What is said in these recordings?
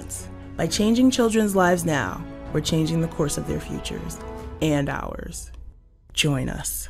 chance. By changing children's lives now, we're changing the course of their futures and ours. Join us.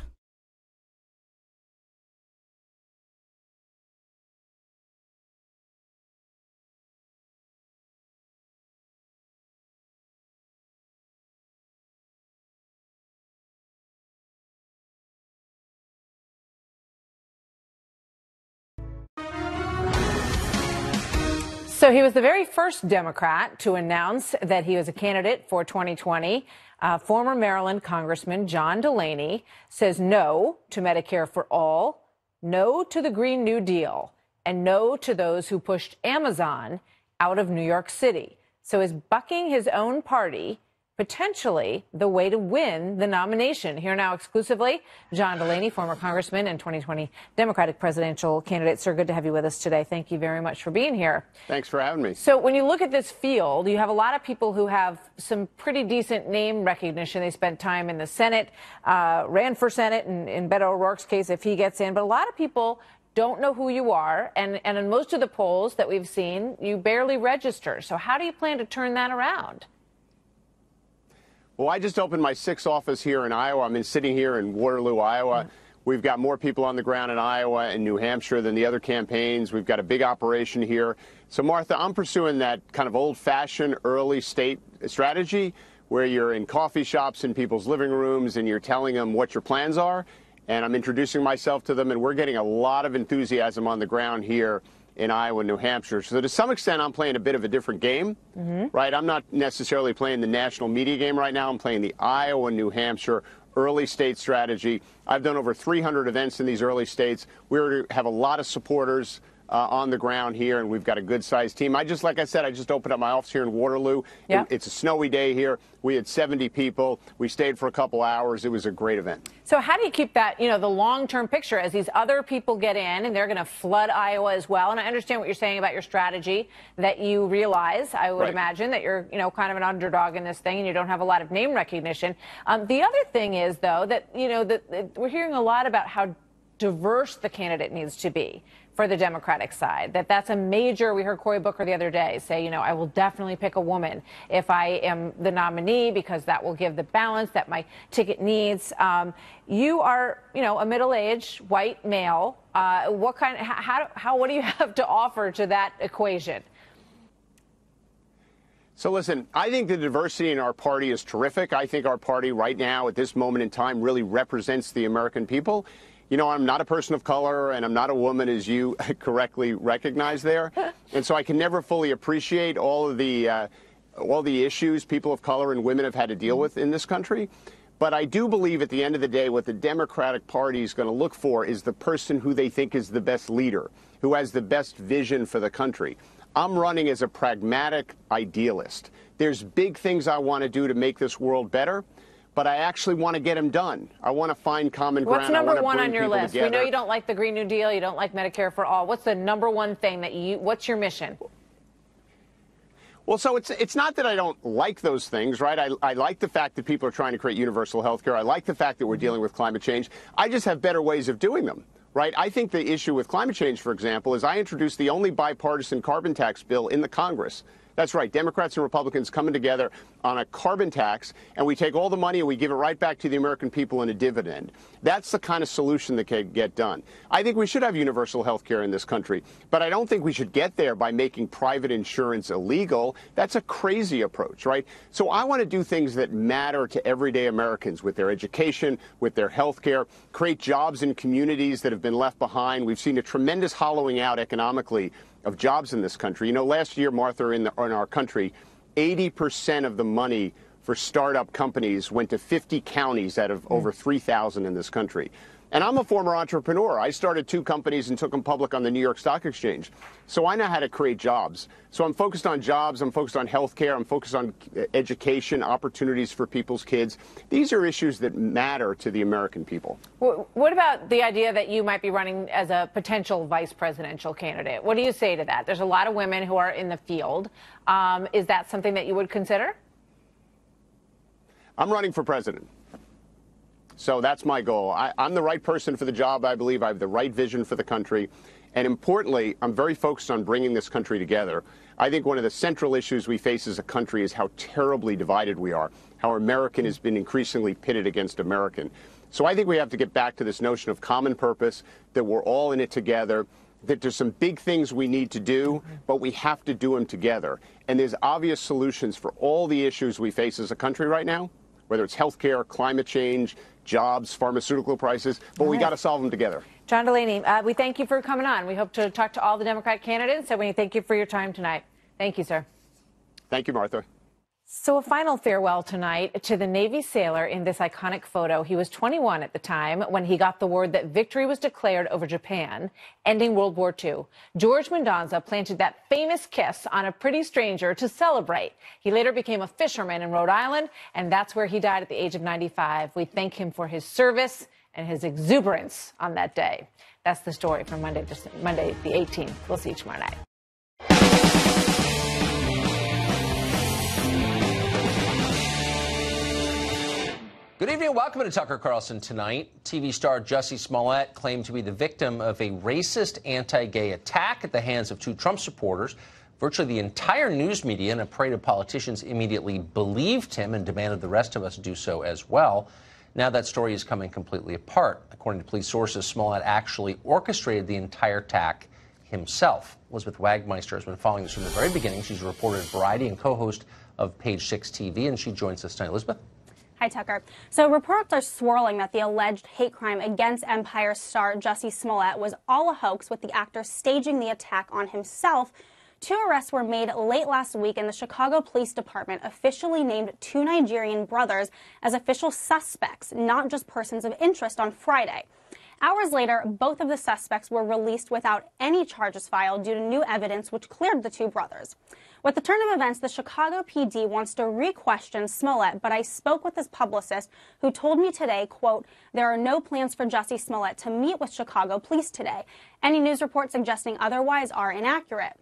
So he was the very first Democrat to announce that he was a candidate for 2020. Former Maryland Congressman John Delaney says no to Medicare for all, no to the Green New Deal, and no to those who pushed Amazon out of New York City. So is bucking his own party potentially the way to win the nomination? Here now exclusively, John Delaney, former congressman and 2020 Democratic presidential candidate. Sir, good to have you with us today. Thank you very much for being here. Thanks for having me. So when you look at this field, you have a lot of people who have some pretty decent name recognition. They spent time in the Senate, ran for Senate in Beto O'Rourke's case if he gets in. But a lot of people don't know who you are. And in most of the polls that we've seen, you barely register. So how do you plan to turn that around? Well, I just opened my sixth office here in Iowa. I'm sitting here in Waterloo, Iowa. We've got more people on the ground in Iowa and New Hampshire than the other campaigns. We've got a big operation here. So, Martha, I'm pursuing that kind of old-fashioned early state strategy where you're in coffee shops in people's living rooms and you're telling them what your plans are. And I'm introducing myself to them, and we're getting a lot of enthusiasm on the ground here in Iowa and New Hampshire. So to some extent, I'm playing a bit of a different game, right? I'm not necessarily playing the national media game right now. I'm playing the Iowa, New Hampshire early state strategy. I've done over 300 events in these early states. We have a lot of supporters on the ground here, and we've got a good-sized team. Like I said, I just opened up my office here in Waterloo. Yeah. It's a snowy day here. We had 70 people. We stayed for a couple hours. It was a great event. So how do you keep that, the long-term picture as these other people get in and they're going to flood Iowa as well? And I understand what you're saying about your strategy, that you realize, I would imagine, that you're, kind of an underdog in this thing and you don't have a lot of name recognition. The other thing is, though, that, we're hearing a lot about how diverse the candidate needs to be for the Democratic side, that's a major. We heard Cory Booker the other day say, I will definitely pick a woman if I am the nominee because that will give the balance that my ticket needs. You are, a middle-aged white male. What do you have to offer to that equation? So listen, I think the diversity in our party is terrific. I think our party right now at this moment in time really represents the American people. I'm not a person of color and I'm not a woman, as you correctly recognize there. And so I can never fully appreciate all the issues people of color and women have had to deal with in this country. But I do believe at the end of the day, what the Democratic Party is going to look for is the person who they think is the best leader, who has the best vision for the country. I'm running as a pragmatic idealist. There's big things I want to do to make this world better, but I actually want to get them done. I want to find common ground. What's number one on your list? We know you don't like the Green New Deal. You don't like Medicare for all. What's the number one thing what's your mission? Well, so it's not that I don't like those things, right? I like the fact that people are trying to create universal health care. I like the fact that we're dealing with climate change. I just have better ways of doing them, right? I think the issue with climate change, for example, is I introduced the only bipartisan carbon tax bill in the Congress. That's right. Democrats and Republicans coming together on a carbon tax, and we take all the money and we give it right back to the American people in a dividend. That's the kind of solution that can get done. I think we should have universal health care in this country, but I don't think we should get there by making private insurance illegal. That's a crazy approach, right? So I want to do things that matter to everyday Americans with their education, with their health care, create jobs in communities that have been left behind. We've seen a tremendous hollowing out economically of jobs in this country. Last year, Martha, in our country, 80% of the money for startup companies went to 50 counties out of over 3,000 in this country. And I'm a former entrepreneur. I started 2 companies and took them public on the New York Stock Exchange. So I know how to create jobs. So I'm focused on jobs. I'm focused on health care. I'm focused on education, opportunities for people's kids. These are issues that matter to the American people. Well, what about the idea that you might be running as a potential vice presidential candidate? What do you say to that? There's a lot of women who are in the field. Is that something that you would consider? I'm running for president. So that's my goal. I'm the right person for the job. I believe I have the right vision for the country. And importantly, I'm very focused on bringing this country together. I think one of the central issues we face as a country is how terribly divided we are, how American has been increasingly pitted against American. So I think we have to get back to this notion of common purpose, that we're all in it together, that there's some big things we need to do, but we have to do them together. And there's obvious solutions for all the issues we face as a country right now, whether it's healthcare, climate change, jobs, pharmaceutical prices, but we got to solve them together. John Delaney, we thank you for coming on. We hope to talk to all the Democrat candidates, and we thank you for your time tonight. Thank you, sir. Thank you, Martha. So a final farewell tonight to the Navy sailor in this iconic photo. He was 21 at the time when he got the word that victory was declared over Japan, ending World War II. George Mendonza planted that famous kiss on a pretty stranger to celebrate. He later became a fisherman in Rhode Island, and that's where he died at the age of 95. We thank him for his service and his exuberance on that day. That's the story from Monday the 18th. We'll see you tomorrow night. Good evening and welcome to Tucker Carlson Tonight. TV star Jussie Smollett claimed to be the victim of a racist anti-gay attack at the hands of two Trump supporters. Virtually the entire news media and a parade of politicians immediately believed him and demanded the rest of us do so as well. Now that story is coming completely apart. According to police sources, Smollett actually orchestrated the entire attack himself. Elizabeth Wagmeister has been following this from the very beginning. She's a reporter at Variety and co-host of Page 6 TV, and she joins us tonight. Elizabeth? Hi, Tucker. So reports are swirling that the alleged hate crime against Empire star Jussie Smollett was all a hoax, with the actor staging the attack on himself. 2 arrests were made late last week, and the Chicago Police Department officially named 2 Nigerian brothers as official suspects, not just persons of interest, on Friday. Hours later, both of the suspects were released without any charges filed due to new evidence which cleared the 2 brothers. With the turn of events, the Chicago PD wants to re-question Smollett, but I spoke with his publicist who told me today, quote, there are no plans for Jussie Smollett to meet with Chicago police today. Any news reports suggesting otherwise are inaccurate.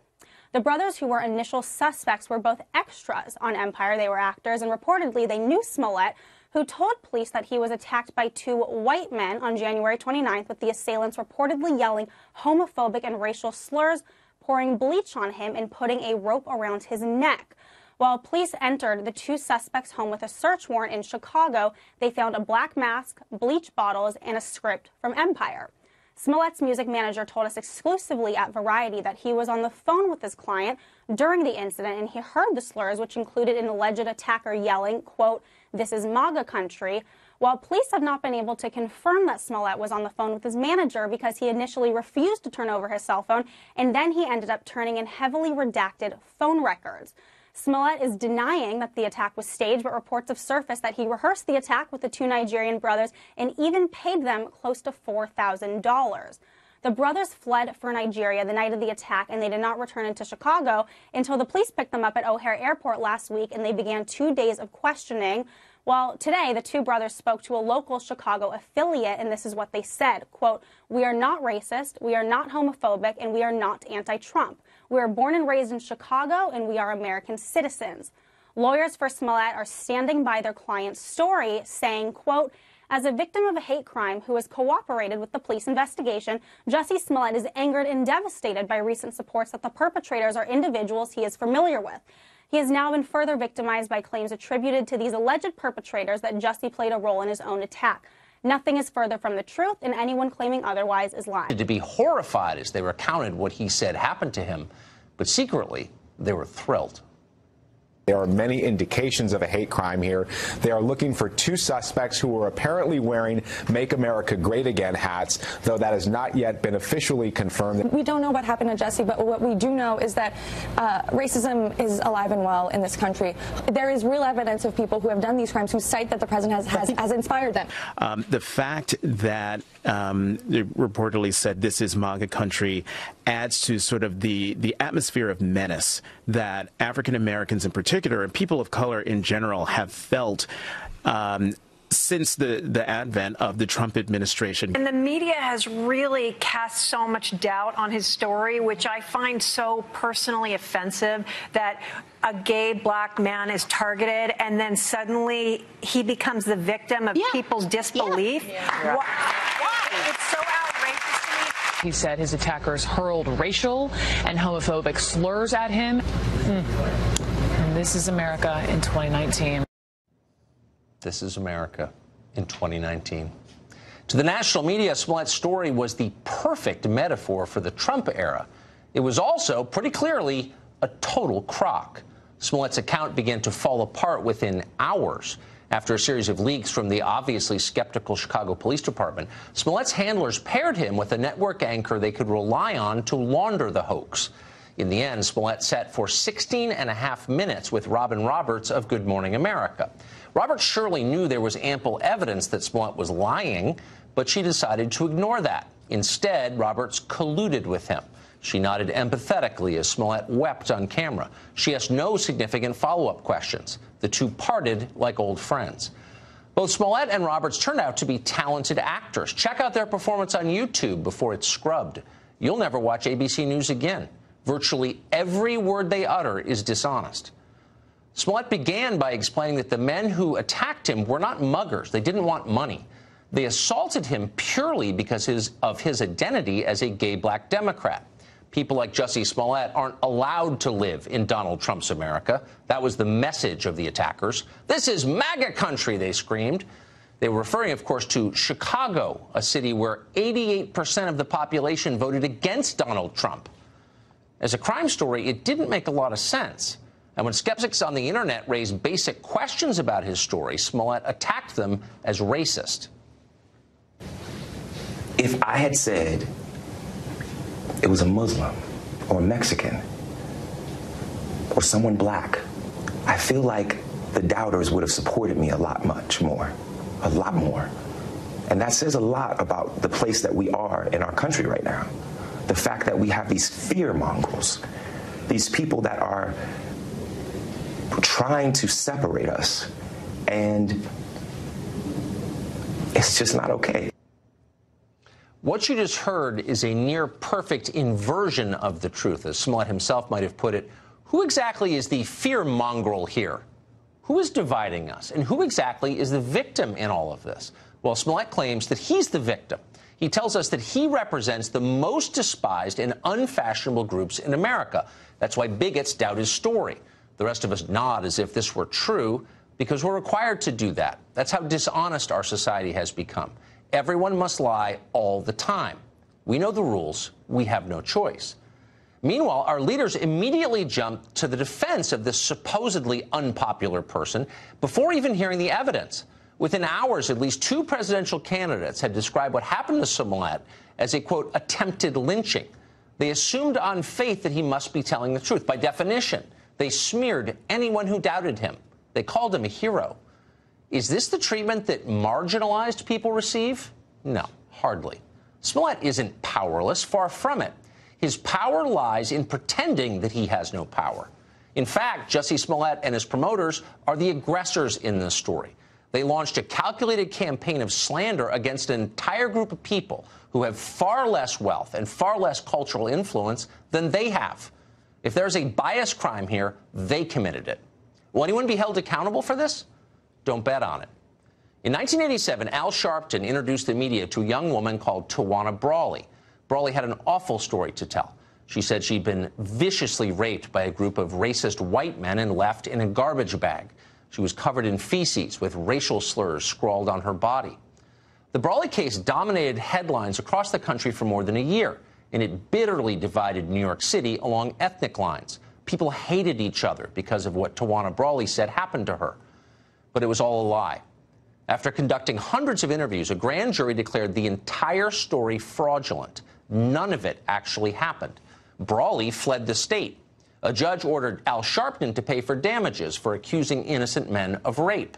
The brothers, who were initial suspects, were both extras on Empire. They were actors, and reportedly they knew Smollett, who told police that he was attacked by 2 white men on January 29th, with the assailants reportedly yelling homophobic and racial slurs, pouring bleach on him, and putting a rope around his neck. While police entered the 2 suspects' home with a search warrant in Chicago, they found a black mask, bleach bottles, and a script from Empire. Smollett's music manager told us exclusively at Variety that he was on the phone with his client during the incident, and he heard the slurs, which included an alleged attacker yelling, quote, this is MAGA country. While police have not been able to confirm that Smollett was on the phone with his manager because he initially refused to turn over his cell phone, and then he ended up turning in heavily redacted phone records. Smollett is denying that the attack was staged, but reports have surfaced that he rehearsed the attack with the 2 Nigerian brothers and even paid them close to $4,000. The brothers fled for Nigeria the night of the attack, and they did not return into Chicago until the police picked them up at O'Hare Airport last week, and they began 2 days of questioning. Well, today, the 2 brothers spoke to a local Chicago affiliate, and this is what they said, quote, we are not racist, we are not homophobic, and we are not anti-Trump. We are born and raised in Chicago, and we are American citizens. Lawyers for Smollett are standing by their client's story, saying, quote, as a victim of a hate crime who has cooperated with the police investigation, Jussie Smollett is angered and devastated by recent reports that the perpetrators are individuals he is familiar with. He has now been further victimized by claims attributed to these alleged perpetrators that Jussie played a role in his own attack. Nothing is further from the truth, and anyone claiming otherwise is lying. To be horrified as they recounted what he said happened to him, but secretly they were thrilled. There are many indications of a hate crime here. They are looking for 2 suspects who were apparently wearing Make America Great Again hats, though that has not yet been officially confirmed. We don't know what happened to Jussie, but what we do know is that racism is alive and well in this country. There is real evidence of people who have done these crimes who cite that the president has inspired them. The fact that they reportedly said this is MAGA country adds to sort of the atmosphere of menace that African Americans in particular and people of color in general have felt since the advent of the Trump administration. And the media has really cast so much doubt on his story, which I find so personally offensive, that a gay black man is targeted and then suddenly he becomes the victim of people's disbelief. Why? It's so outrageous to me. He said his attackers hurled racial and homophobic slurs at him. And this is America in 2019. This is America in 2019. To the national media, Smollett's story was the perfect metaphor for the Trump era. It was also, pretty clearly, a total crock. Smollett's account began to fall apart within hours. After a series of leaks from the obviously skeptical Chicago Police Department, Smollett's handlers paired him with a network anchor they could rely on to launder the hoax. In the end, Smollett sat for 16 and a half minutes with Robin Roberts of Good Morning America. Roberts surely knew there was ample evidence that Smollett was lying, but she decided to ignore that. Instead, Roberts colluded with him. She nodded empathetically as Smollett wept on camera. She asked no significant follow-up questions. The two parted like old friends. Both Smollett and Roberts turned out to be talented actors. Check out their performance on YouTube before it's scrubbed. You'll never watch ABC News again. Virtually every word they utter is dishonest. Smollett began by explaining that the men who attacked him were not muggers. They didn't want money. They assaulted him purely because of his identity as a gay black Democrat. People like Jussie Smollett aren't allowed to live in Donald Trump's America. That was the message of the attackers. This is MAGA country, they screamed. They were referring, of course, to Chicago, a city where 88% of the population voted against Donald Trump. As a crime story, it didn't make a lot of sense. And when skeptics on the internet raised basic questions about his story, Smollett attacked them as racist. If I had said it was a Muslim or a Mexican or someone black, I feel like the doubters would have supported me a lot more. And that says a lot about the place that we are in our country right now. The fact that we have these fear mongers, these people that are trying to separate us, and it's just not okay. What you just heard is a near-perfect inversion of the truth. As Smollett himself might have put it, who exactly is the fear-mongrel here? Who is dividing us? And who exactly is the victim in all of this? Well, Smollett claims that he's the victim. He tells us that he represents the most despised and unfashionable groups in America. That's why bigots doubt his story. The rest of us nod as if this were true because we're required to do that. That's how dishonest our society has become. Everyone must lie all the time. We know the rules. We have no choice. Meanwhile, our leaders immediately jumped to the defense of this supposedly unpopular person before even hearing the evidence. Within hours, at least two presidential candidates had described what happened to Smollett as a, quote, attempted lynching. They assumed on faith that he must be telling the truth. By definition, they smeared anyone who doubted him. They called him a hero. Is this the treatment that marginalized people receive? No, hardly. Smollett isn't powerless, far from it. His power lies in pretending that he has no power. In fact, Jussie Smollett and his promoters are the aggressors in this story. They launched a calculated campaign of slander against an entire group of people who have far less wealth and far less cultural influence than they have. If there's a bias crime here, they committed it. Will anyone be held accountable for this? Don't bet on it. In 1987, Al Sharpton introduced the media to a young woman called Tawana Brawley. Brawley had an awful story to tell. She said she'd been viciously raped by a group of racist white men and left in a garbage bag. She was covered in feces with racial slurs scrawled on her body. The Brawley case dominated headlines across the country for more than a year, and it bitterly divided New York City along ethnic lines. People hated each other because of what Tawana Brawley said happened to her. But it was all a lie. After conducting hundreds of interviews, a grand jury declared the entire story fraudulent. None of it actually happened. Brawley fled the state. A judge ordered Al Sharpton to pay for damages for accusing innocent men of rape.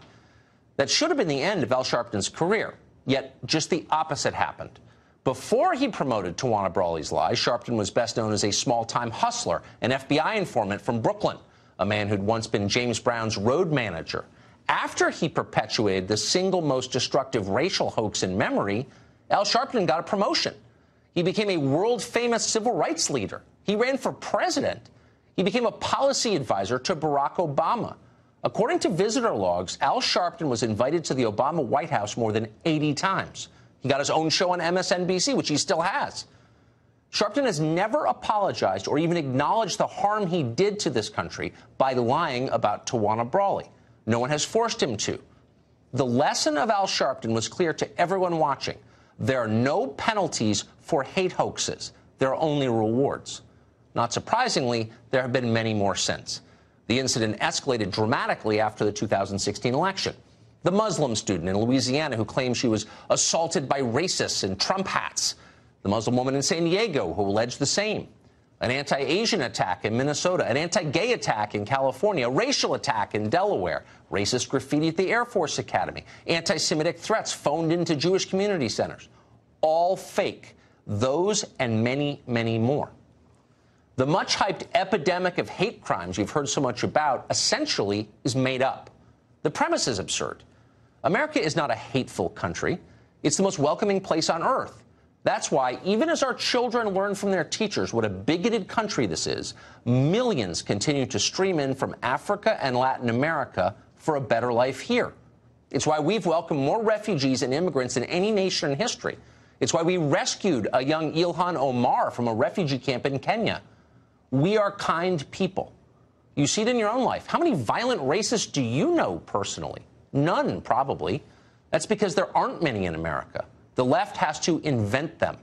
That should have been the end of Al Sharpton's career, yet just the opposite happened. Before he promoted Tawana Brawley's lies, Sharpton was best known as a small-time hustler, an FBI informant from Brooklyn, a man who'd once been James Brown's road manager. After he perpetuated the single most destructive racial hoax in memory, Al Sharpton got a promotion. He became a world-famous civil rights leader. He ran for president. He became a policy advisor to Barack Obama. According to visitor logs, Al Sharpton was invited to the Obama White House more than 80 times. He got his own show on MSNBC, which he still has. Sharpton has never apologized or even acknowledged the harm he did to this country by lying about Tawana Brawley. No one has forced him to. The lesson of Al Sharpton was clear to everyone watching. There are no penalties for hate hoaxes. There are only rewards. Not surprisingly, there have been many more since. The incident escalated dramatically after the 2016 election. The Muslim student in Louisiana who claimed she was assaulted by racists in Trump hats. The Muslim woman in San Diego who alleged the same. An anti-Asian attack in Minnesota, an anti-gay attack in California, a racial attack in Delaware, racist graffiti at the Air Force Academy, anti-Semitic threats phoned into Jewish community centers. All fake. Those and many, many more. The much-hyped epidemic of hate crimes you've heard so much about essentially is made up. The premise is absurd. America is not a hateful country. It's the most welcoming place on earth. That's why, even as our children learn from their teachers what a bigoted country this is, millions continue to stream in from Africa and Latin America for a better life here. It's why we've welcomed more refugees and immigrants than any nation in history. It's why we rescued a young Ilhan Omar from a refugee camp in Kenya. We are kind people. You see it in your own life. How many violent racists do you know personally? None, probably. That's because there aren't many in America. The left has to invent them.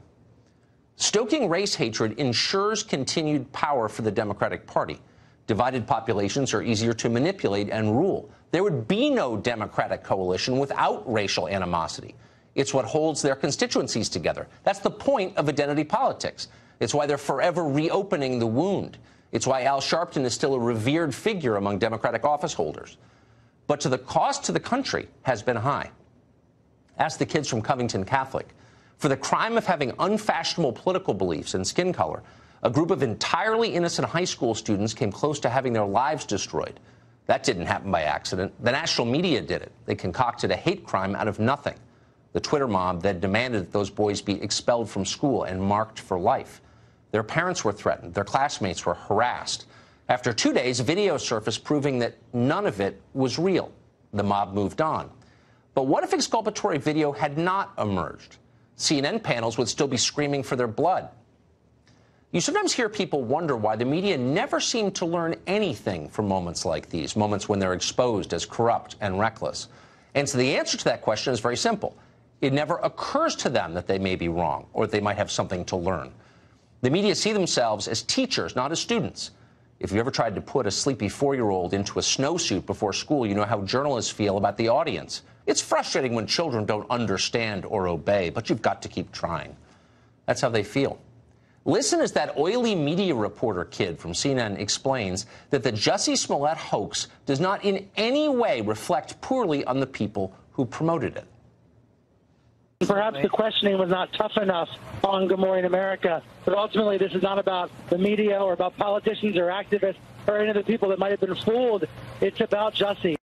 Stoking race hatred ensures continued power for the Democratic Party. Divided populations are easier to manipulate and rule. There would be no Democratic coalition without racial animosity. It's what holds their constituencies together. That's the point of identity politics. It's why they're forever reopening the wound. It's why Al Sharpton is still a revered figure among Democratic office holders. But the cost to the country has been high. Ask the kids from Covington Catholic. For the crime of having unfashionable political beliefs and skin color, a group of entirely innocent high school students came close to having their lives destroyed. That didn't happen by accident. The national media did it. They concocted a hate crime out of nothing. The Twitter mob then demanded that those boys be expelled from school and marked for life. Their parents were threatened. Their classmates were harassed. After 2 days, video surfaced proving that none of it was real. The mob moved on. But what if exculpatory video had not emerged? CNN panels would still be screaming for their blood. You sometimes hear people wonder why the media never seem to learn anything from moments like these, moments when they're exposed as corrupt and reckless. And so the answer to that question is very simple. It never occurs to them that they may be wrong or that they might have something to learn. The media see themselves as teachers, not as students. If you ever tried to put a sleepy 4-year-old into a snowsuit before school, you know how journalists feel about the audience. It's frustrating when children don't understand or obey, but you've got to keep trying. That's how they feel. Listen as that oily media reporter kid from CNN explains that the Jussie Smollett hoax does not in any way reflect poorly on the people who promoted it. Perhaps the questioning was not tough enough on Good Morning America, but ultimately this is not about the media or about politicians or activists or any of the people that might have been fooled. It's about Jussie.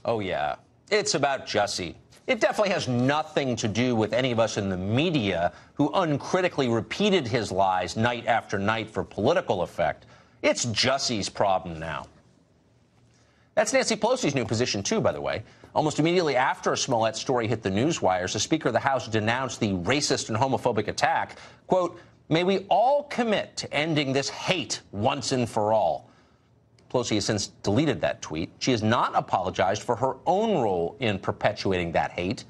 Oh, yeah. It's about Jussie. It definitely has nothing to do with any of us in the media who uncritically repeated his lies night after night for political effect. It's Jussie's problem now. That's Nancy Pelosi's new position, too, by the way. Almost immediately after Smollett's story hit the newswires, the Speaker of the House denounced the racist and homophobic attack. Quote, "May we all commit to ending this hate once and for all." Pelosi has since deleted that tweet. She has not apologized for her own role in perpetuating that hate.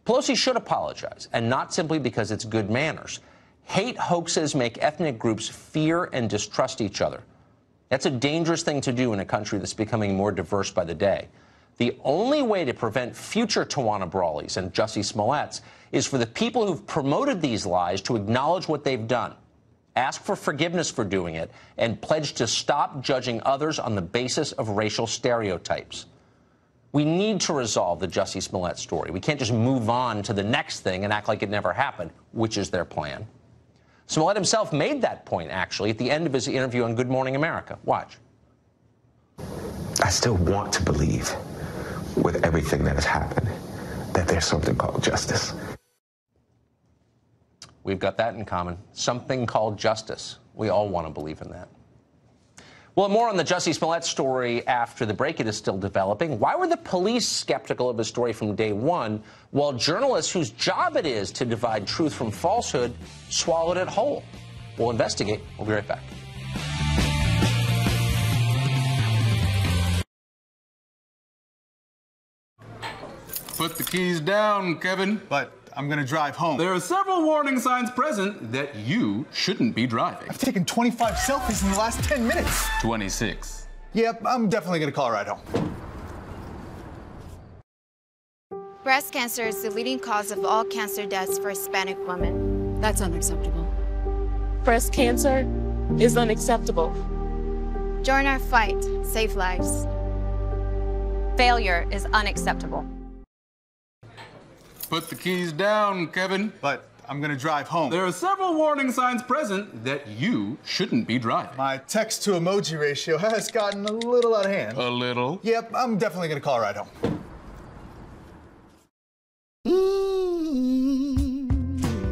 Pelosi should apologize, and not simply because it's good manners. Hate hoaxes make ethnic groups fear and distrust each other. That's a dangerous thing to do in a country that's becoming more diverse by the day. The only way to prevent future Tawana Brawleys and Jussie Smolletts is for the people who've promoted these lies to acknowledge what they've done, ask for forgiveness for doing it, and pledge to stop judging others on the basis of racial stereotypes. We need to resolve the Jussie Smollett story. We can't just move on to the next thing and act like it never happened, which is their plan. Smollett himself made that point, actually, at the end of his interview on Good Morning America. Watch. I still want to believe, with everything that has happened, that there's something called justice. We've got that in common. Something called justice. We all want to believe in that. Well, more on the Jussie Smollett story after the break. It is still developing. Why were the police skeptical of his story from day one, while journalists whose job it is to divide truth from falsehood swallowed it whole? We'll investigate. We'll be right back. Put the keys down, Kevin. But I'm going to drive home. There are several warning signs present that you shouldn't be driving. I've taken 25 selfies in the last 10 minutes. 26. Yep, I'm definitely going to call a ride home. Breast cancer is the leading cause of all cancer deaths for Hispanic women. That's unacceptable. Breast cancer is unacceptable. Join our fight. Save lives. Failure is unacceptable. Put the keys down, Kevin. But I'm going to drive home. There are several warning signs present that you shouldn't be driving. My text to emoji ratio has gotten a little out of hand. A little? Yep, I'm definitely going to call a ride home.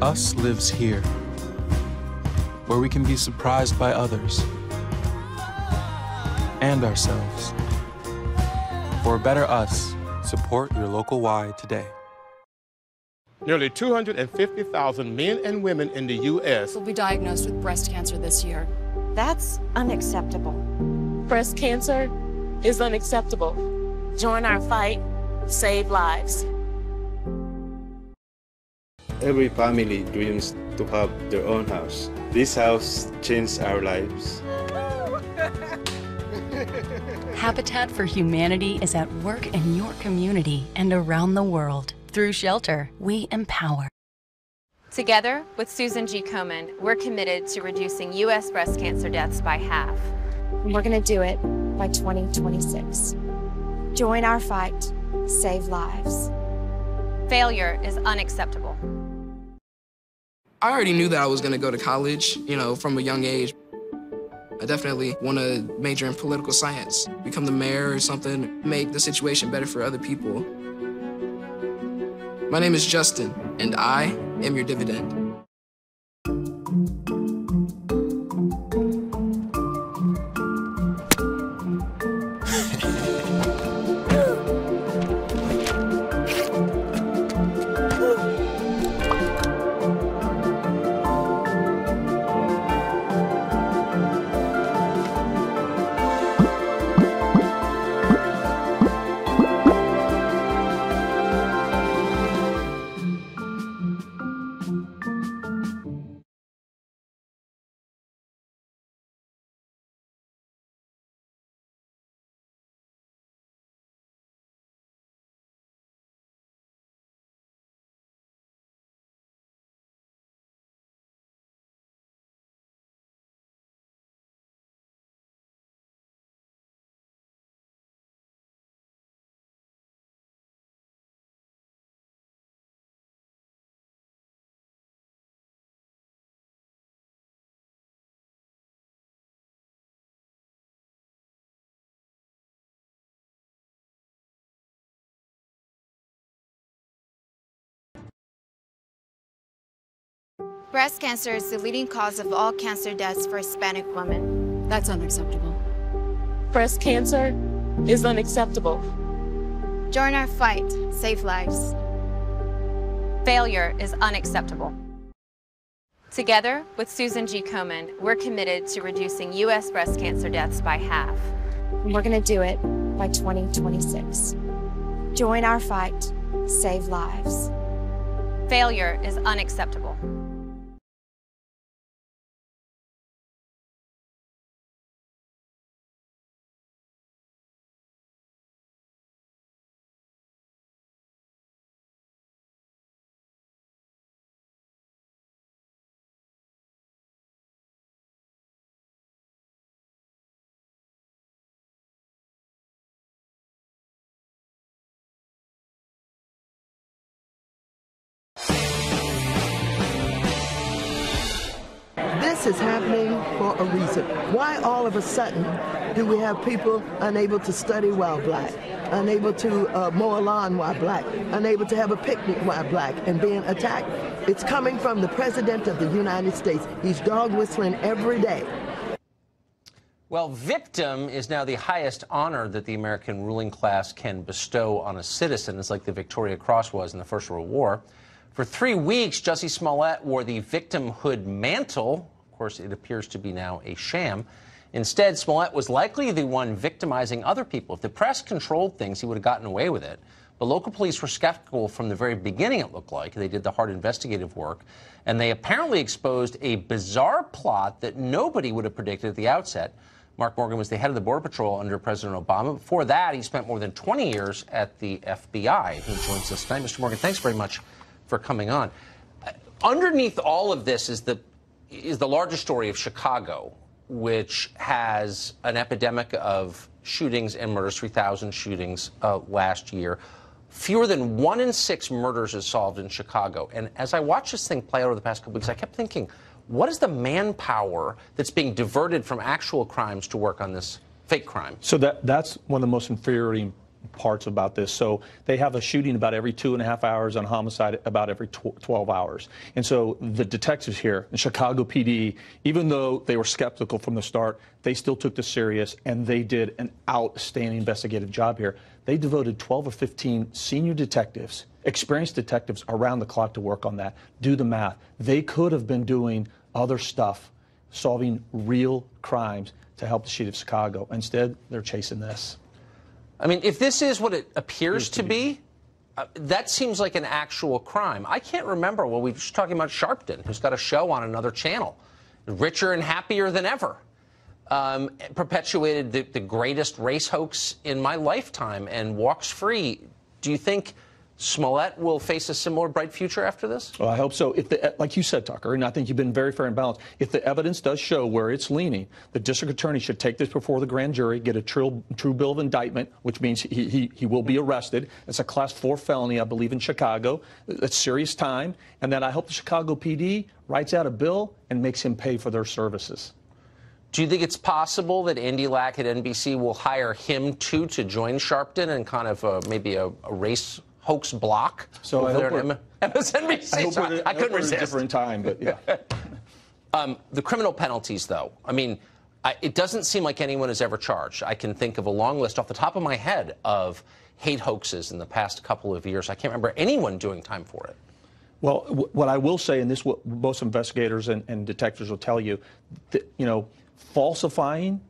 Us lives here, where we can be surprised by others and ourselves. For a better us, support your local Y today. Nearly 250,000 men and women in the U.S. will be diagnosed with breast cancer this year. That's unacceptable. Breast cancer is unacceptable. Join our fight. Save lives. Every family dreams to have their own house. This house changed our lives. Habitat for Humanity is at work in your community and around the world. Through shelter, we empower. Together with Susan G. Komen, we're committed to reducing U.S. breast cancer deaths by half. We're going to do it by 2026. Join our fight. Save lives. Failure is unacceptable. I already knew that I was going to go to college, from a young age. I definitely want to major in political science, become the mayor or something, make the situation better for other people. My name is Justin, and I am your dividend. Breast cancer is the leading cause of all cancer deaths for Hispanic women. That's unacceptable. Breast cancer is unacceptable. Join our fight. Save lives. Failure is unacceptable. Together with Susan G. Komen, we're committed to reducing U.S. breast cancer deaths by half. We're going to do it by 2026. Join our fight. Save lives. Failure is unacceptable. This is happening for a reason. Why all of a sudden do we have people unable to study while black, unable to mow a lawn while black, unable to have a picnic while black, and being attacked? It's coming from the President of the United States. He's dog whistling every day. Well, victim is now the highest honor that the American ruling class can bestow on a citizen. It's like the Victoria Cross was in the First World War. For 3 weeks, Jussie Smollett wore the victimhood mantle. Of course, it appears to be now a sham. Instead, Smollett was likely the one victimizing other people. If the press controlled things, he would have gotten away with it. But local police were skeptical from the very beginning, it looked like. They did the hard investigative work, and they apparently exposed a bizarre plot that nobody would have predicted at the outset. Mark Morgan was the head of the Border Patrol under President Obama. Before that, he spent more than 20 years at the FBI. He joins us tonight. Mr. Morgan, thanks very much for coming on. Underneath all of this is the larger story of Chicago, which has an epidemic of shootings and murders, 3,000 shootings last year. Fewer than 1 in 6 murders is solved in Chicago. And as I watched this thing play out over the past couple weeks, I kept thinking, what is the manpower that's being diverted from actual crimes to work on this fake crime? So that's one of the most infuriating parts about this. So they have a shooting about every 2.5 hours, and homicide about every 12 hours. And so the detectives here in Chicago PD, even though they were skeptical from the start, they still took this serious, and they did an outstanding investigative job here. They devoted 12 or 15 senior detectives, experienced detectives around the clock to work on that. Do the math. They could have been doing other stuff, solving real crimes to help the city of Chicago. Instead, they're chasing this. I mean, if this is what it appears to be, that seems like an actual crime. I can't remember. Well, we were just talking about Sharpton, who's got a show on another channel, richer and happier than ever. Perpetuated the greatest race hoax in my lifetime and walks free. Do you think Smollett will face a similar bright future after this? Well, I hope so. If like you said, Tucker, and I think you've been very fair and balanced, if the evidence does show where it's leaning, the district attorney should take this before the grand jury, get a true bill of indictment, which means he will be arrested. It's a Class 4 felony, I believe, in Chicago. It's serious time. And then I hope the Chicago PD writes out a bill and makes him pay for their services. Do you think it's possible that Andy Lack at NBC will hire him, too, to join Sharpton and kind of maybe a race hoax block so over there at MSNBC? I couldn't resist. A different time, but yeah. The criminal penalties, though. I mean, it doesn't seem like anyone is ever charged. I can think of a long list off the top of my head of hate hoaxes in the past couple of years. I can't remember anyone doing time for it. Well, what I will say, and this what most investigators and detectives will tell you, that, falsifying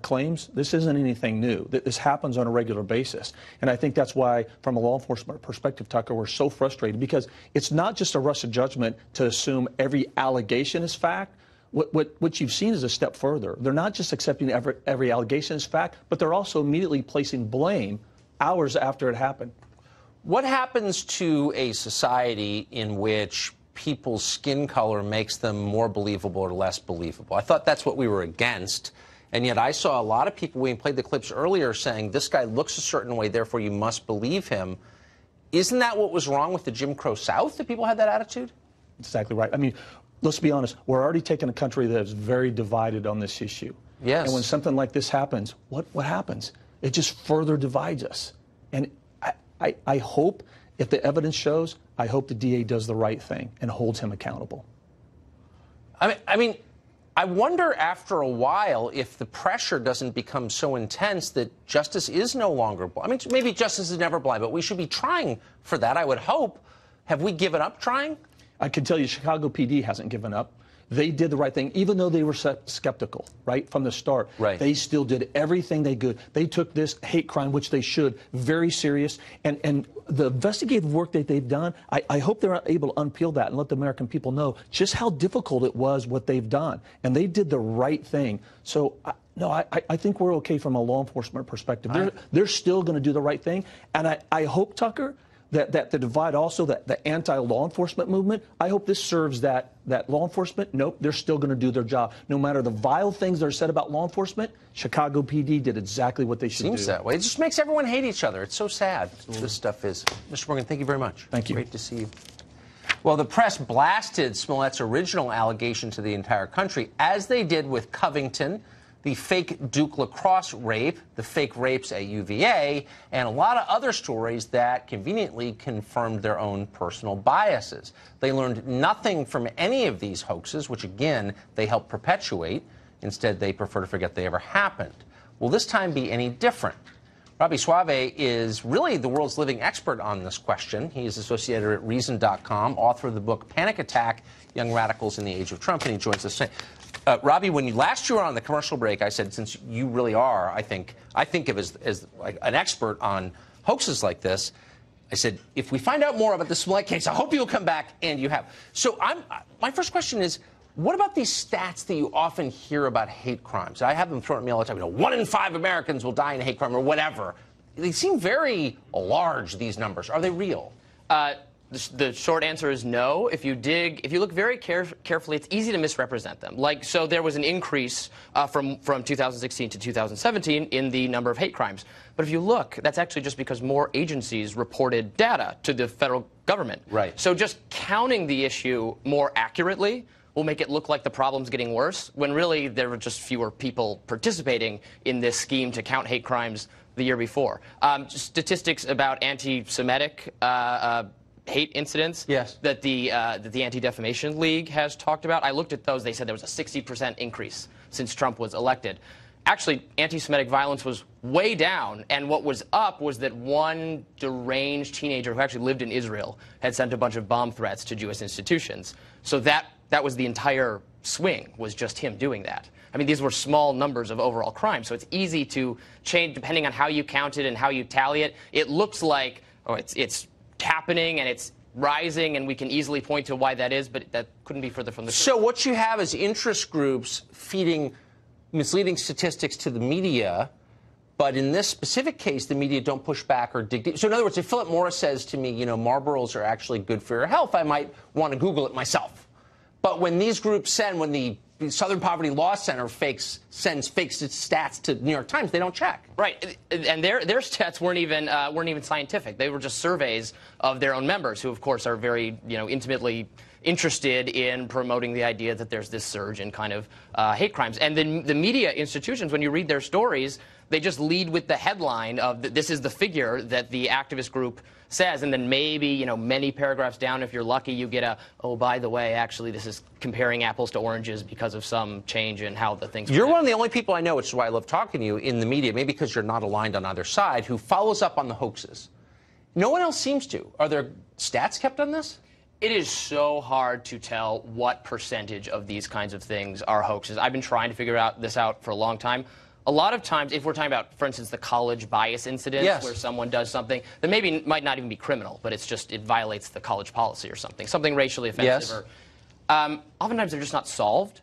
claims, this isn't anything new. This happens on a regular basis. And I think that's why, from a law enforcement perspective, Tucker, we're so frustrated, because it's not just a rush of judgment to assume every allegation is fact. What you've seen is a step further. They're not just accepting every allegation as fact, but they're also immediately placing blame hours after it happened. What happens to a society in which people's skin color makes them more believable or less believable? I thought that's what we were against. And yet I saw a lot of people, when we played the clips earlier, saying this guy looks a certain way, therefore you must believe him. Isn't that what was wrong with the Jim Crow South, that people had that attitude? Exactly right. I mean, let's be honest. We're already taking a country that is very divided on this issue. Yes. And when something like this happens, what happens? It just further divides us. And I hope, if the evidence shows, I hope the DA does the right thing and holds him accountable. I mean, I wonder after a while if the pressure doesn't become so intense that justice is no longer blind. I mean, maybe justice is never blind, but we should be trying for that, I would hope. Have we given up trying? I can tell you Chicago PD hasn't given up. They did the right thing, even though they were skeptical, right, from the start. Right. They still did everything they could. They took this hate crime, which they should, very serious. And the investigative work that they've done, I hope they're able to unpeel that and let the American people know just how difficult it was what they've done. And they did the right thing. So, no, I think we're okay from a law enforcement perspective. They're still going to do the right thing. And I hope, Tucker, that the divide also, that the anti-law enforcement movement, I hope this serves that law enforcement. Nope, they're still going to do their job. No matter the vile things that are said about law enforcement, Chicago PD did exactly what they should do. Seems that way. It just makes everyone hate each other. It's so sad. This stuff is. Mr. Morgan, thank you very much. Thank you. Great to see you. Well, the press blasted Smollett's original allegation to the entire country, as they did with Covington, the fake Duke lacrosse rape, the fake rapes at UVA, and a lot of other stories that conveniently confirmed their own personal biases. They learned nothing from any of these hoaxes, which, again, they helped perpetuate. Instead, they prefer to forget they ever happened. Will this time be any different? Robbie Suave is really the world's living expert on this question. He is associate editor at Reason.com, author of the book Panic Attack, Young Radicals in the Age of Trump, and he joins us today. Robbie, when last you were on the commercial break, I said, since you really are, I think of as like an expert on hoaxes like this, I said, if we find out more about the Smollett case, I hope you'll come back, and you have. So my first question is, what about these stats that you often hear about hate crimes? I have them thrown at me all the time. 1 in 5 Americans will die in a hate crime or whatever. They seem very large, these numbers. Are they real? The short answer is no. If you look very carefully, it's easy to misrepresent them. So there was an increase from 2016 to 2017 in the number of hate crimes. But if you look, that's actually just because more agencies reported data to the federal government. Right. So just counting the issue more accurately will make it look like the problem's getting worse, when really there were just fewer people participating in this scheme to count hate crimes the year before. Statistics about anti-Semitic hate incidents that the Anti-Defamation League has talked about. I looked at those. They said there was a 60% increase since Trump was elected. Actually, anti-Semitic violence was way down, and what was up was that one deranged teenager who actually lived in Israel had sent a bunch of bomb threats to Jewish institutions. So that was the entire swing, was just him doing that. I mean, these were small numbers of overall crime, so it's easy to change depending on how you count it and how you tally it. It looks like, oh, it's happening and it's rising, and we can easily point to why that is, but that couldn't be further from the truth. So what you have is interest groups feeding misleading statistics to the media, but in this specific case, the media don't push back or dig deep. So in other words, if Philip Morris says to me, Marlboros are actually good for your health, I might want to Google it myself. But when these groups when the Southern Poverty Law Center sends fake stats to New York Times, they don't check. Right, and their stats weren't even scientific. They were just surveys of their own members, who of course are very intimately interested in promoting the idea that there's this surge in kind of hate crimes. And then the media institutions, when you read their stories, they just lead with the headline of this is the figure that the activist group says, and then maybe, many paragraphs down, if you're lucky, you get oh, by the way, actually, this is comparing apples to oranges because of some change in how the things. You're one of the only people I know, which is why I love talking to you, in the media, maybe because you're not aligned on either side, who follows up on the hoaxes. No one else seems to. Are there stats kept on this? It is so hard to tell what percentage of these kinds of things are hoaxes. I've been trying to figure this out for a long time. A lot of times, if we're talking about, for instance, the college bias incident, where someone does something that maybe might not even be criminal, but it violates the college policy or something racially offensive. Oftentimes they're just not solved.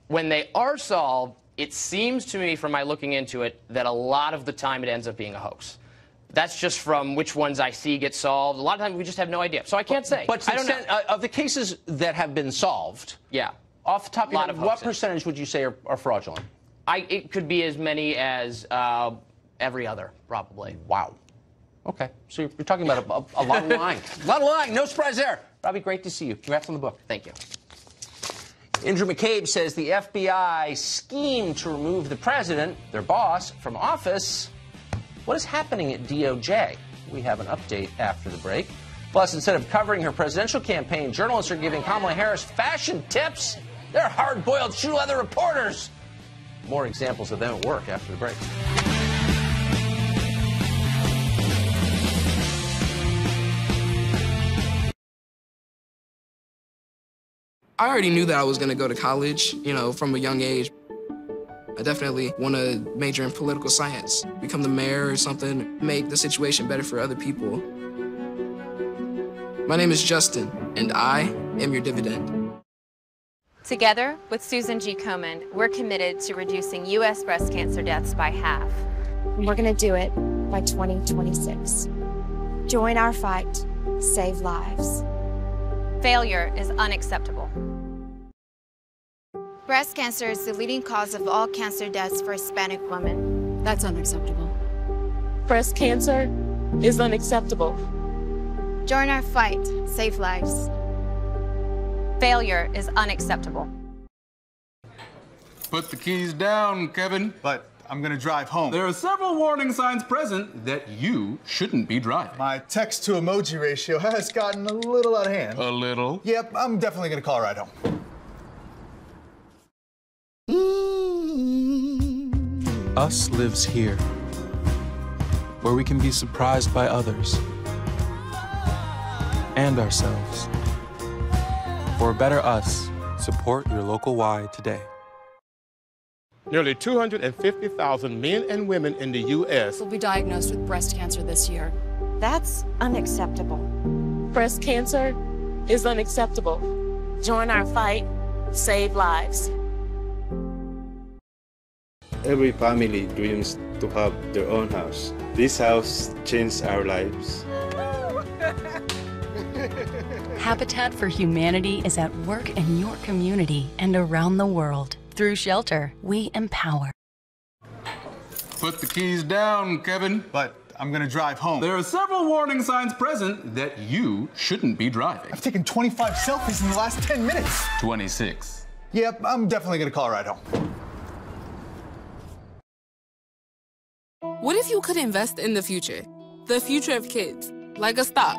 When they are solved, it seems to me, from my looking into it, that a lot of the time it ends up being a hoax. That's just from which ones I see get solved. A lot of times we just have no idea. So I can't say. But I don't know. Of the cases that have been solved, off the top of your head, what percentage would you say are fraudulent? It could be as many as every other, probably. Wow. Okay. So you're talking about a lot of lying. A lot of lying. No surprise there. Robbie, great to see you. Congrats on the book. Thank you. Andrew McCabe says the FBI schemed to remove the president, their boss, from office. What is happening at DOJ? We have an update after the break. Plus, instead of covering her presidential campaign, journalists are giving Kamala Harris fashion tips. They're hard-boiled shoe leather reporters. More examples of them at work after the break. I already knew that I was going to go to college, from a young age. I definitely want to major in political science, become the mayor or something, make the situation better for other people. My name is Justin, and I am your dividend. Together with Susan G. Komen, we're committed to reducing U.S. breast cancer deaths by half. And we're going to do it by 2026. Join our fight. Save lives. Failure is unacceptable. Breast cancer is the leading cause of all cancer deaths for Hispanic women. That's unacceptable. Breast cancer is unacceptable. Join our fight. Save lives. Failure is unacceptable. Put the keys down, Kevin. But I'm gonna drive home. There are several warning signs present that you shouldn't be driving. My text to emoji ratio has gotten a little out of hand. A little? Yep, I'm definitely gonna call a ride home. us lives here, where we can be surprised by others and ourselves. For a better us, support your local Y today. Nearly 250,000 men and women in the U.S. will be diagnosed with breast cancer this year. That's unacceptable. Breast cancer is unacceptable. Join our fight, save lives. Every family dreams to have their own house. This house changed our lives. Habitat for Humanity is at work in your community and around the world. Through Shelter, we empower. Put the keys down, Kevin. But I'm gonna drive home. There are several warning signs present that you shouldn't be driving. I've taken 25 selfies in the last 10 minutes. 26. Yep, I'm definitely gonna call a ride home. What if you could invest in the future of kids, like a stock?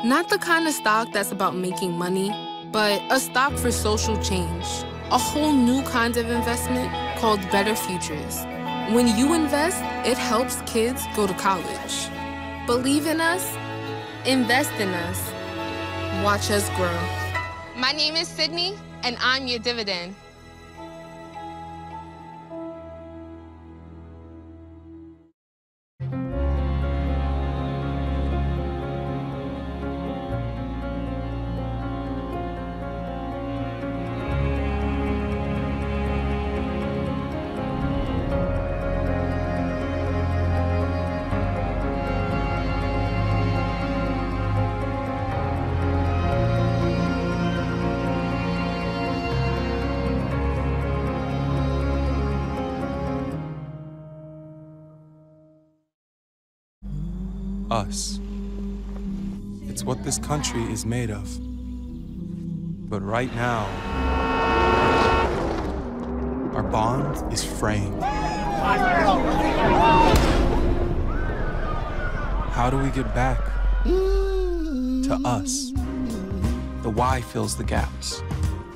Not the kind of stock that's about making money, but a stock for social change. A whole new kind of investment called Better Futures. When you invest, it helps kids go to college. Believe in us, invest in us, watch us grow. My name is Sydney, and I'm your dividend. Us. It's what this country is made of. But right now, our bond is framed. How do we get back to us? The Y fills the gaps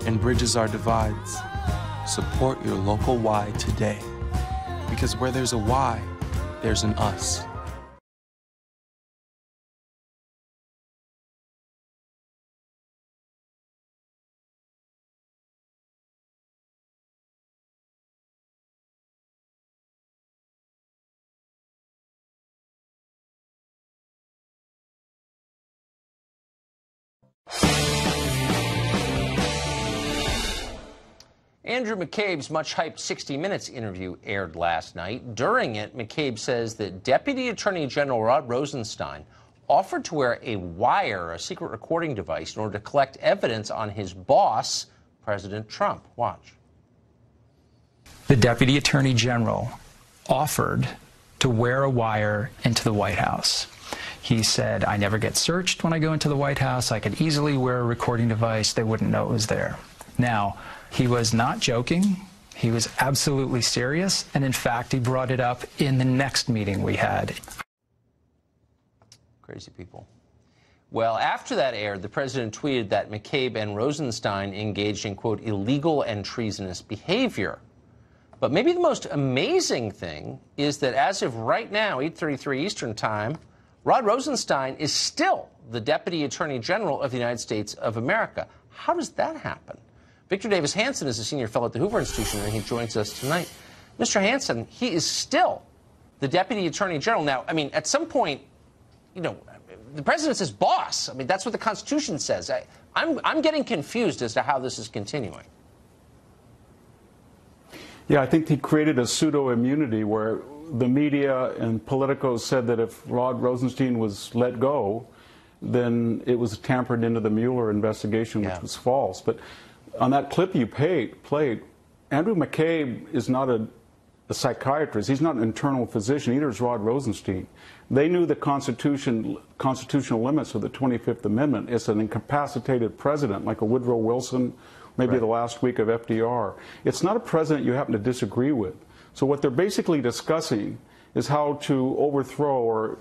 and bridges our divides. Support your local Y today. Because where there's a Y, there's an us. Andrew McCabe's much-hyped 60 Minutes interview aired last night. During it, McCabe says that Deputy Attorney General Rod Rosenstein offered to wear a wire, a secret recording device, in order to collect evidence on his boss, President Trump. Watch. The Deputy Attorney General offered to wear a wire into the White House. He said, I never get searched when I go into the White House. I could easily wear a recording device. They wouldn't know it was there. Now, he was not joking. He was absolutely serious. And in fact, he brought it up in the next meeting we had. Crazy people. Well, after that aired, the president tweeted that McCabe and Rosenstein engaged in, quote, illegal and treasonous behavior. But maybe the most amazing thing is that as of right now, 8:33 Eastern Time, Rod Rosenstein is still the Deputy Attorney General of the United States of America. How does that happen? Victor Davis Hanson is a senior fellow at the Hoover Institution, and he joins us tonight. Mr. Hanson, he is still the Deputy Attorney General. Now, I mean, at some point, you know, the president's his boss. I mean, that's what the Constitution says. I'm getting confused as to how this is continuing. Yeah, I think he created a pseudo-immunity where the media and politicos said that if Rod Rosenstein was let go, then it was tampered into the Mueller investigation, which was false. But on that clip you played, Andrew McCabe is not a psychiatrist. He's not an internal physician. Neither is Rod Rosenstein. They knew the constitutional limits of the 25th Amendment. It's an incapacitated president, like a Woodrow Wilson, maybe the last week of FDR. It's not a president you happen to disagree with. So what they're basically discussing is how to overthrow or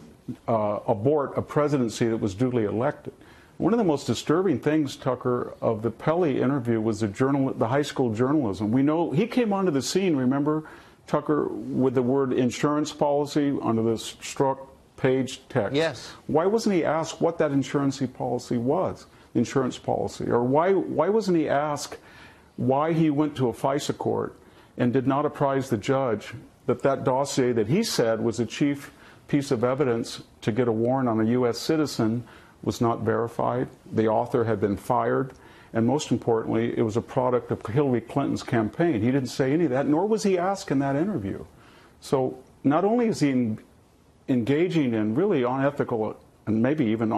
abort a presidency that was duly elected. One of the most disturbing things, Tucker, of the Pelley interview was the high school journalism. We know he came onto the scene, remember, Tucker, with the word insurance policy under the struck page text. Yes. Why wasn't he asked what that insurance policy was? Or why wasn't he asked why he went to a FISA court and did not apprise the judge that that dossier that he said was the chief piece of evidence to get a warrant on a U.S. citizen was not verified, the author had been fired, and most importantly, it was a product of Hillary Clinton's campaign. He didn't say any of that, nor was he asked in that interview. So not only is he engaging in really unethical and maybe even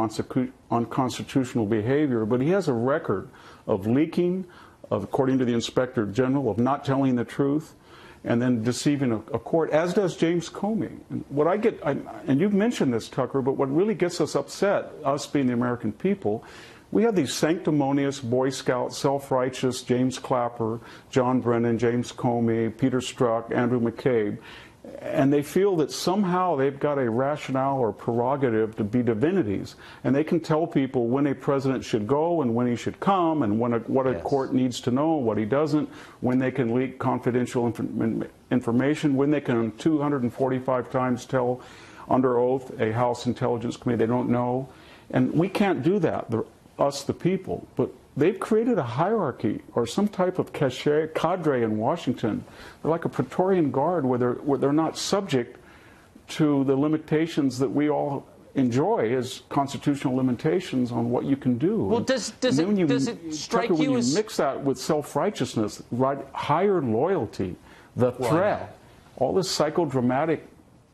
unconstitutional behavior, but he has a record of leaking, of, according to the Inspector General, of not telling the truth, and then deceiving a court, as does James Comey. And what I get, and you've mentioned this, Tucker, but what really gets us upset, us being the American people, we have these sanctimonious Boy Scout, self-righteous James Clapper, John Brennan, James Comey, Peter Strzok, Andrew McCabe, and they feel that somehow they've got a rationale or prerogative to be divinities, and they can tell people when a president should go and when he should come, and when what a court needs to know, what he doesn't, when they can leak confidential information, when they can 245 times tell under oath a House Intelligence Committee they don't know. And we can't do that, us the people, but they've created a hierarchy or some type of cadre in Washington. They're like a Praetorian Guard where they're not subject to the limitations that we all enjoy as constitutional limitations on what you can do. Well, does it strike Tucker, you when as... you mix that with self-righteousness, right, higher loyalty, the threat, all this psychodramatic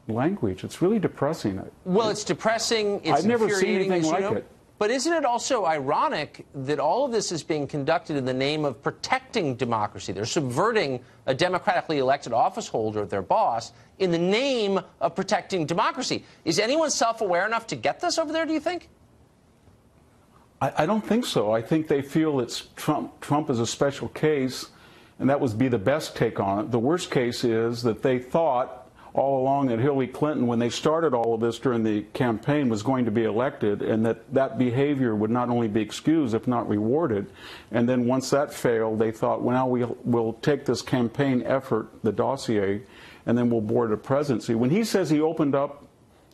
language, it's really depressing. Well, it's depressing, it's I've never seen anything like it. But isn't it also ironic that all of this is being conducted in the name of protecting democracy? They're subverting a democratically elected office holder, their boss, in the name of protecting democracy. Is anyone self-aware enough to get this over there, do you think? I don't think so. I think they feel it's Trump is a special case, and that would be the best take on it. The worst case is that they thought all along that Hillary Clinton, when they started all of this during the campaign, was going to be elected, and that behavior would not only be excused, if not rewarded. And then once that failed, they thought, well, now we'll take this campaign effort, the dossier, and then we'll board a presidency. When he says he opened up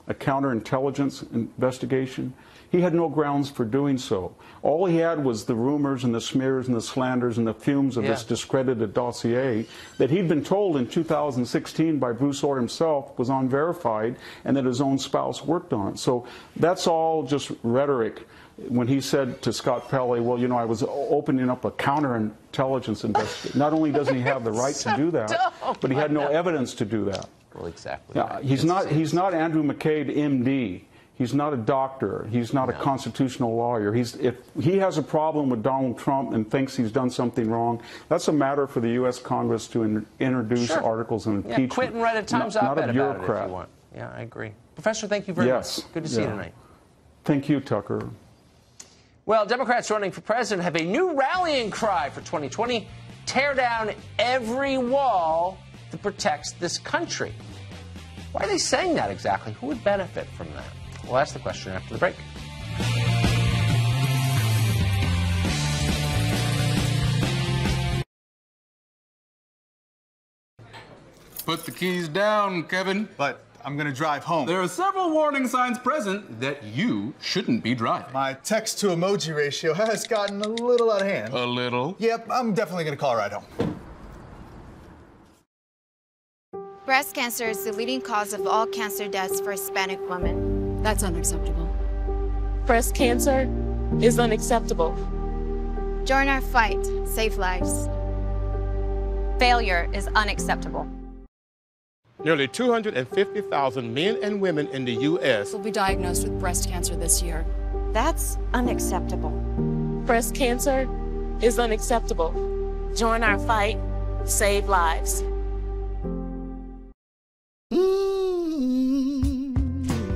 a counterintelligence investigation, he had no grounds for doing so. All he had was the rumors and the smears and the slanders and the fumes of this discredited dossier that he'd been told in 2016 by Bruce Orr himself was unverified, and that his own spouse worked on it. So that's all just rhetoric. When he said to Scott Pelley, well, you know, I was opening up a counterintelligence investigation. Not only doesn't he have the right to do that, but he had no evidence to do that. Well, exactly. Now, he's not Andrew McCabe, MD. He's not a doctor. He's not a constitutional lawyer. If he has a problem with Donald Trump and thinks he's done something wrong, that's a matter for the U.S. Congress to introduce articles of impeachment. Yeah, quit and write a Times op-ed about it if you want. Yeah, I agree. Professor, thank you very much. Good to see you tonight. Thank you, Tucker. Well, Democrats running for president have a new rallying cry for 2020. Tear down every wall that protects this country. Why are they saying that exactly? Who would benefit from that? We'll ask the question after the break. Put the keys down, Kevin. But I'm gonna drive home. There are several warning signs present that you shouldn't be driving. My text to emoji ratio has gotten a little out of hand. A little? Yep, I'm definitely gonna call a ride home. Breast cancer is the leading cause of all cancer deaths for Hispanic women. That's unacceptable. Breast cancer is unacceptable. Join our fight. Save lives. Failure is unacceptable. Nearly 250,000 men and women in the U.S. will be diagnosed with breast cancer this year. That's unacceptable. Breast cancer is unacceptable. Join our fight. Save lives.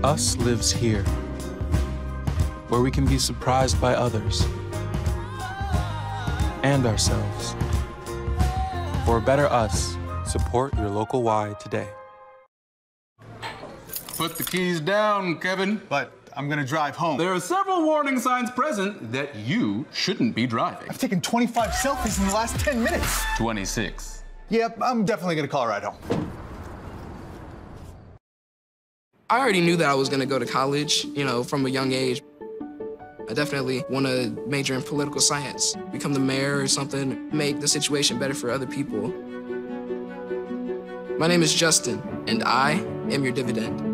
Us lives here, where we can be surprised by others and ourselves. For a better us, support your local Y today. Put the keys down, Kevin. But I'm gonna drive home. There are several warning signs present that you shouldn't be driving. I've taken 25 selfies in the last 10 minutes. 26. Yep, I'm definitely gonna call a ride home. I already knew that I was going to go to college, from a young age. I definitely want to major in political science, become the mayor or something, make the situation better for other people. My name is Justin, and I am your dividend.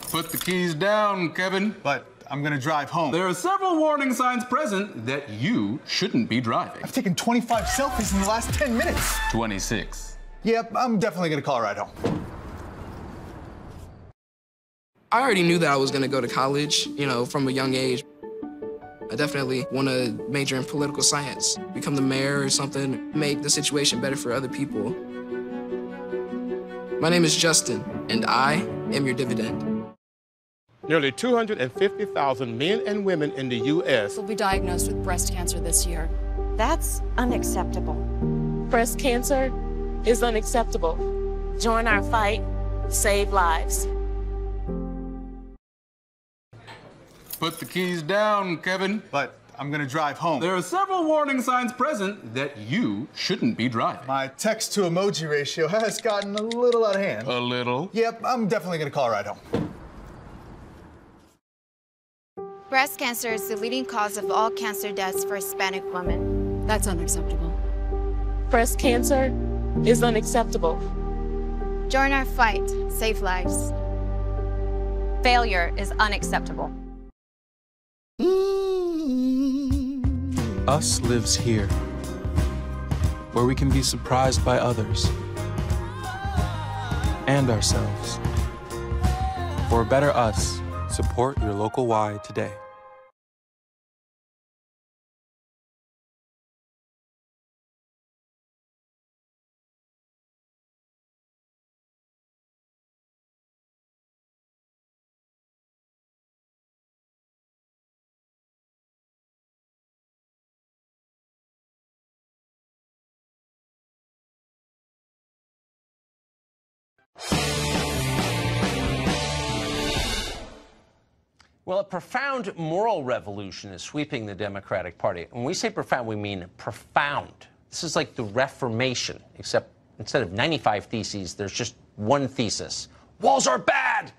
Put the keys down, Kevin. But I'm gonna drive home. There are several warning signs present that you shouldn't be driving. I've taken 25 selfies in the last 10 minutes. 26. Yep, I'm definitely gonna call a ride home. I already knew that I was going to go to college, from a young age. I definitely want to major in political science, become the mayor or something, make the situation better for other people. My name is Justin, and I am your dividend. Nearly 250,000 men and women in the U.S. will be diagnosed with breast cancer this year. That's unacceptable. Breast cancer is unacceptable. Join our fight, save lives. Put the keys down, Kevin. But I'm gonna drive home. There are several warning signs present that you shouldn't be driving. My text to emoji ratio has gotten a little out of hand. A little? Yep, I'm definitely gonna call a ride home. Breast cancer is the leading cause of all cancer deaths for Hispanic women. That's unacceptable. Breast cancer is unacceptable. Join our fight, save lives. Failure is unacceptable. Us lives here, where we can be surprised by others and ourselves. For a better us, support your local Y today. Well, a profound moral revolution is sweeping the Democratic Party. When we say profound, we mean profound. This is like the Reformation, except instead of 95 theses, there's just one thesis. Walls are bad!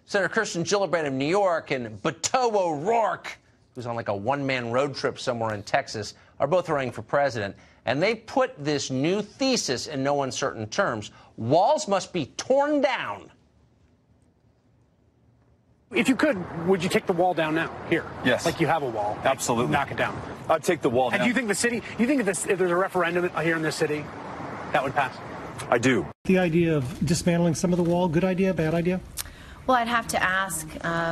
Senator Kirsten Gillibrand of New York and Beto O'Rourke, who's on like a one-man road trip somewhere in Texas, are both running for president. And they put this new thesis in no uncertain terms. Walls must be torn down. If you could, would you take the wall down now? Here. Yes. Like you have a wall. Absolutely. Knock it down. I'd take the wall down. And do you think if there's a referendum here in this city, that would pass? I do. The idea of dismantling some of the wall, good idea, bad idea? Well, I'd have to ask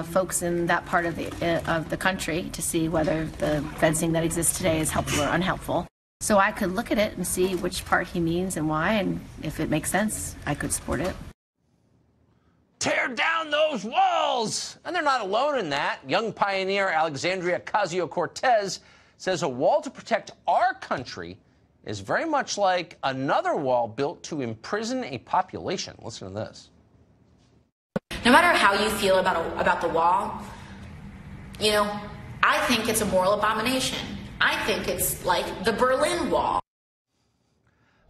folks in that part of the country to see whether the fencing that exists today is helpful or unhelpful. So I could look at it and see which part he means and why, and if it makes sense, I could support it. Tear down those walls! And they're not alone in that. Young pioneer Alexandria Ocasio-Cortez says a wall to protect our country is very much like another wall built to imprison a population. Listen to this. No matter how you feel about the wall, I think it's a moral abomination. I think it's like the Berlin Wall.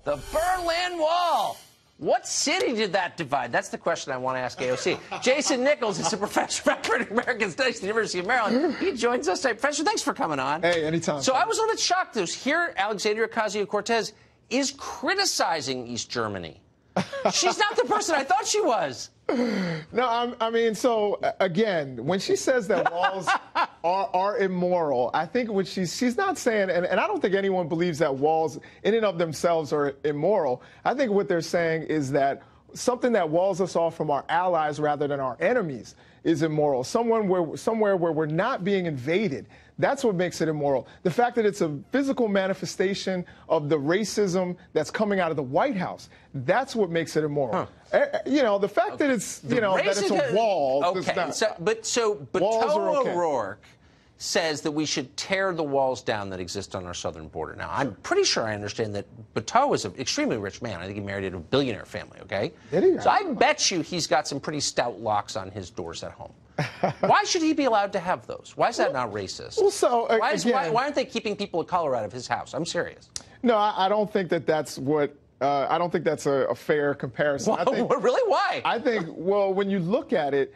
The Berlin Wall! What city did that divide? That's the question I want to ask AOC. Jason Nichols is a professor of African American Studies at the University of Maryland. He joins us today. Professor, thanks for coming on. Hey, anytime. So I was a little bit shocked. Here, Alexandria Ocasio-Cortez is criticizing East Germany. She's not the person I thought she was. No, I mean, so again, when she says that walls are immoral, I think what she's not saying, and I don't think anyone believes that walls in and of themselves are immoral. I think what they're saying is that something that walls us off from our allies rather than our enemies is immoral. Somewhere where we're not being invaded, that's what makes it immoral. The fact that it's a physical manifestation of the racism that's coming out of the White House, that's what makes it immoral. You know, the fact that it's, that it's a wall. Okay, but Beto O'Rourke says that we should tear the walls down that exist on our southern border. Now, I'm pretty sure I understand that Beto is an extremely rich man. I think he married into a billionaire family, okay? Did he? So I bet you he's got some pretty stout locks on his doors at home. Why should he be allowed to have those? Why is that not racist? Well, so, why aren't they keeping people of color out of his house? I'm serious. No, I don't think that's what... I don't think that's a fair comparison. Well, really? Why? I think, well, when you look at it,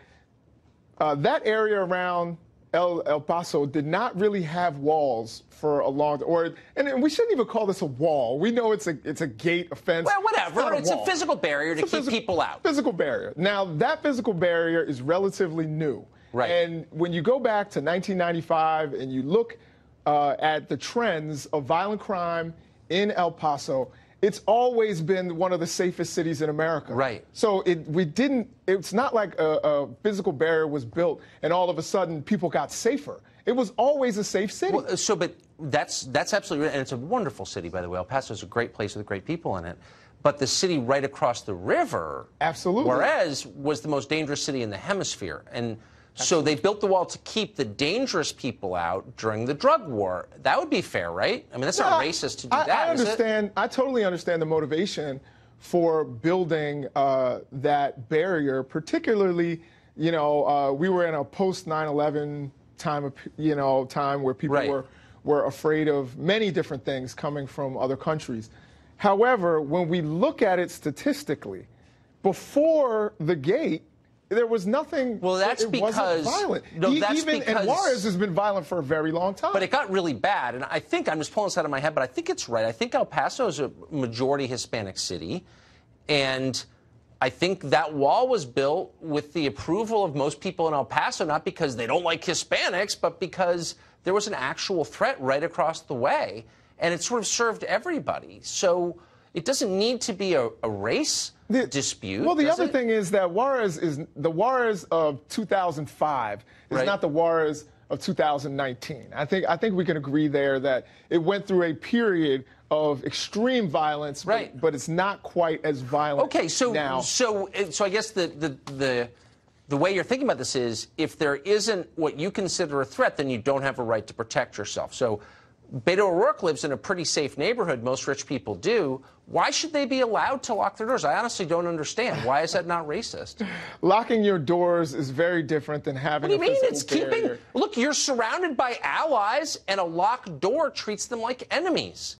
that area around El Paso did not really have walls for a long time. And we shouldn't even call this a wall. We know it's a gate, a fence. Well, whatever. It's a physical barrier to keep people out. Physical barrier. Now, that physical barrier is relatively new. Right. And when you go back to 1995 and you look at the trends of violent crime in El Paso, it's always been one of the safest cities in America. Right. So it's not like a physical barrier was built and all of a sudden people got safer. It was always a safe city. Well, but that's absolutely right. And it's a wonderful city, by the way. El Paso is a great place with great people in it. But the city right across the river, absolutely, Juarez, was the most dangerous city in the hemisphere. And so they built the wall to keep the dangerous people out during the drug war. That would be fair, right? I mean, that's not racist to do that, I understand. Is it? I totally understand the motivation for building that barrier, particularly, we were in a post 9/11 time where people were afraid of many different things coming from other countries. However, when we look at it statistically, before the gate, there was nothing. Well, that's because wasn't violent. And Juarez has been violent for a very long time. But it got really bad, and I think I'm just pulling this out of my head, but I think it's right. I think El Paso is a majority Hispanic city, and I think that wall was built with the approval of most people in El Paso, not because they don't like Hispanics, but because there was an actual threat right across the way, and it sort of served everybody. So it doesn't need to be a race dispute. Well, the other thing is that the Juarez of 2005 is not the Juarez of 2019. I think we can agree there that it went through a period of extreme violence, but it's not quite as violent now. So I guess the way you're thinking about this is, if there isn't what you consider a threat, then you don't have a right to protect yourself. So Beto O'Rourke lives in a pretty safe neighborhood. Most rich people do. Why should they be allowed to lock their doors? I honestly don't understand. Why is that not racist? Locking your doors is very different than having a physical barrier. What do you mean? Look, you're surrounded by allies, and a locked door treats them like enemies.